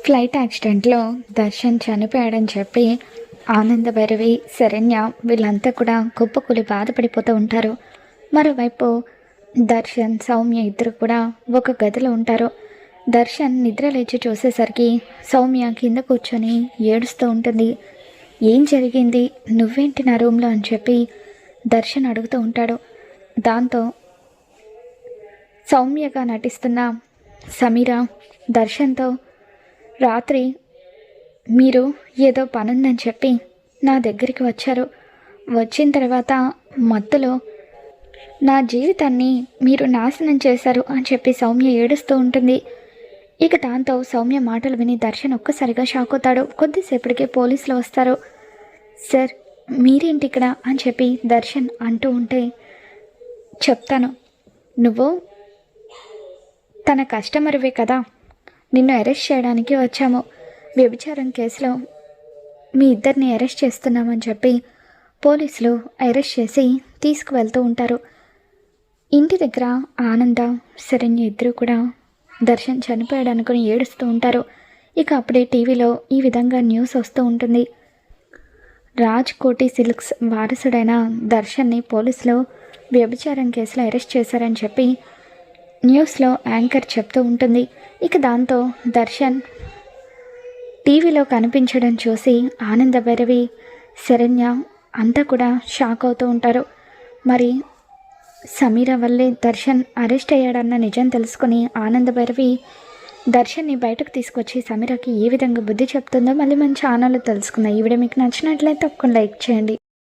Flight యాక్సిడెంట్లో దర్శన్ చనిపోయాడని చెప్పి ఆనంద భైరవి, శరణ్య వీళ్ళంతా కూడా కుప్పకూలి బాధపడిపోతూ ఉంటారు. మరోవైపు దర్శన్, సౌమ్య ఇద్దరు కూడా ఒక గదిలో ఉంటారు. దర్శన్ నిద్ర లేచి చూసేసరికి సౌమ్య కింద కూర్చొని ఏడుస్తూ ఉంటుంది. ఏం జరిగింది, నువ్వేంటి నా రూమ్లో అని చెప్పి దర్శన్ అడుగుతూ ఉంటాడు. దాంతో సౌమ్యగా నటిస్తున్న సమీర దర్శన్తో, రాత్రి మీరు ఏదో పనుందని చెప్పి నా దగ్గరికి వచ్చారు. వచ్చిన తర్వాత మత్తులో నా జీవితాన్ని మీరు నాశనం చేశారు అని చెప్పి సౌమ్య ఏడుస్తూ ఉంటుంది. ఇక దాంతో సౌమ్య మాటలు విని దర్శన్ ఒక్కసారిగా షాక్ అవుతాడు. కొద్దిసేపటికే పోలీసులు వస్తారు. సార్ మీరేంటి ఇక్కడ అని చెప్పి దర్శన్ అంటూ ఉంటే, చెప్తాను, నువ్వు తన కస్టమర్వే కదా, నిన్ను అరెస్ట్ చేయడానికి వచ్చాము. వ్యభిచారం కేసులో మీ ఇద్దరిని అరెస్ట్ చేస్తున్నామని చెప్పి పోలీసులు అరెస్ట్ చేసి తీసుకువెళ్తూ ఉంటారు. ఇంటి దగ్గర ఆనంద, శరణ్య ఇద్దరు కూడా దర్శన్ చనిపోయాడు అనుకుని ఏడుస్తూ ఉంటారు. ఇక అప్పుడే టీవీలో ఈ విధంగా న్యూస్ వస్తూ ఉంటుంది. రాజ్ కోటి సిల్క్స్ వారసుడైన దర్శన్ని పోలీసులు వ్యభిచారం కేసులో అరెస్ట్ చేశారని చెప్పి న్యూస్లో యాంకర్ చెప్తూ ఉంటుంది. ఇక దాంతో దర్శన్ టీవీలో కనిపించడం చూసి ఆనంద భైరవి, శరణ్య అంతా కూడా షాక్ అవుతూ ఉంటారు. మరి సమీర వల్లే దర్శన్ అరెస్ట్ అయ్యాడన్న నిజం తెలుసుకుని ఆనంద భైరవి దర్శన్ని బయటకు తీసుకొచ్చి సమీరకి ఏ విధంగా బుద్ధి చెప్తుందో మళ్ళీ మన ఛానల్లో తెలుసుకుందాం. ఈ వీడియో మీకు నచ్చినట్లయితే తప్పకుండా లైక్ చేయండి.